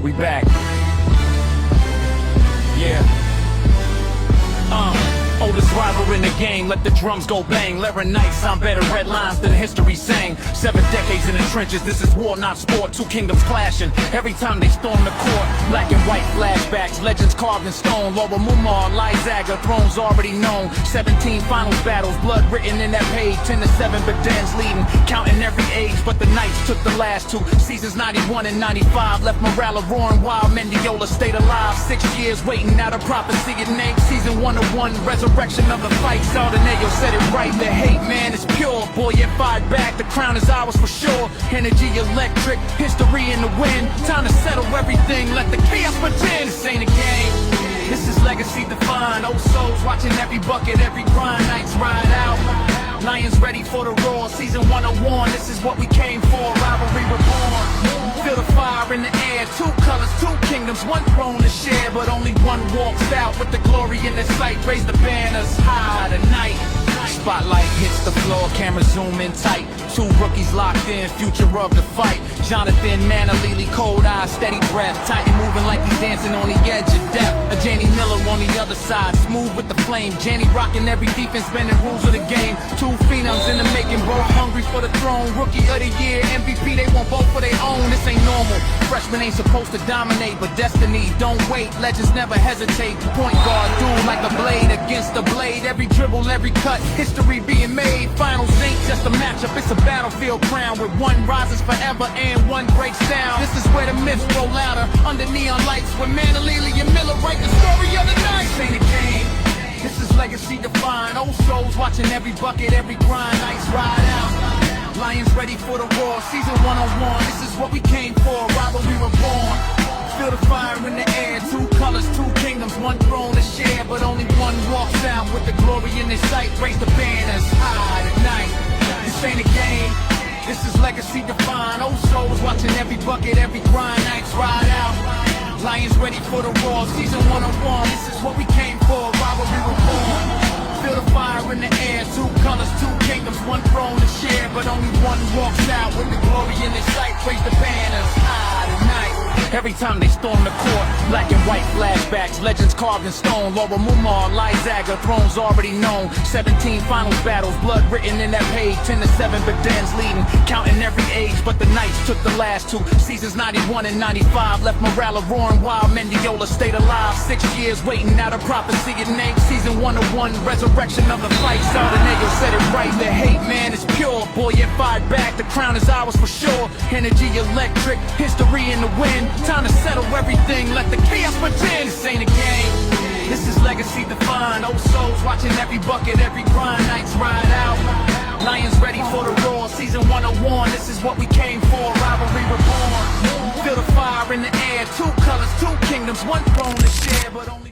We back. Yeah. Oldest rival in the game, let the drums go bang. Larry Knight sound better red lines than history sang. 7 decades in the trenches, this is war, not sport. Two kingdoms clashing, every time they storm the court. Black and white flashbacks, legends carved in stone. Laura Mumar, Lysaga, thrones already known. 17 finals battles, blood written in that page. 10-7, but Dan's leading, counting every age. But the Knights took the last 2 seasons, 91 and 95. Left morale roaring while Mendiola stayed alive. 6 years waiting, now the prophecy it named. Season 101, resurrection of the fight. Sardeneo said it right, the hate, man, is pure. Boy, you fight back, the crown is ours for sure. Energy electric, history in the wind. Time to settle everything, let the chaos pretend. This ain't a game, this is legacy defined. Old souls watching every bucket, every grind. Knights ride out, lions ready for the roar. Season 101, this is what we came for. Rivalry reborn. Feel the fire in the air, 2 colors, 2 kingdoms, 1 throne to share. But only one walks out with the glory in the sight. Raise the banners high tonight. Spotlight hits the floor, camera zoom in tight. 2 rookies locked in, future of the fight. Jonathan Manalili, cold eyes, steady breath. Titan moving like he's dancing on the edge of death. A Janie Miller on the other side, smooth with the flame. Janny rocking every defense, bending rules of the game. 2 phenoms in the making, both hungry for the throne. Rookie of the year, MVP, they want both for their own. This ain't normal, freshmen ain't supposed to dominate. But destiny, don't wait, legends never hesitate. Point guard, dude like a blade against a blade. Every dribble, every cut, history being made. Finals ain't just a matchup, it's a battlefield crown. With 1 rises forever and 1 breaks down. This is where the myths roll louder, under neon lights. When Manalili and Miller write the story of the night. This ain't a game, this is legacy defined. Old souls watching every bucket, every grind. Knights ride out, lions ready for the roar. Season 101, this is what we came for. Rivalry reborn. Feel the fire in the air, 2 colors, 2 kingdoms, 1 throne to share. But only one walks out with the glory in his sight. Raise the banners high tonight. This ain't a game, this is legacy defined. Old souls watching every bucket, every grind. Knights ride out, lions ready for the roar. Season 101, this is what we came for. Rivalry reborn. Feel the fire in the air, 2 colors, 2 kingdoms, 1 throne to share. But only one walks out with the glory in his sight. Raise the banners high tonight. Every time they storm the court, black and white flashbacks, legends carved in stone. Laura Mumar, Lysaga, thrones already known. 17 finals battles, blood written in that page. 10-7, but Dan's leading, counting every age. But the Knights took the last 2 seasons, 91 and 95. Left morale roaring while Mendiola stayed alive. 6 years waiting, now the prophecy it named. Season 101, resurrection of the fight. Sardeneo said it right, the hate, man, is pure. Boy, you fight back, the crown is ours for sure. Energy electric, history in the wind. Time to settle everything, let the chaos pretend. This ain't a game, this is legacy defined. Old souls watching every bucket, every grind. Knights ride out, lions ready for the roar. Season 101, this is what we came for. Rivalry reborn. Feel the fire in the air, 2 colors, 2 kingdoms, 1 throne to share. But only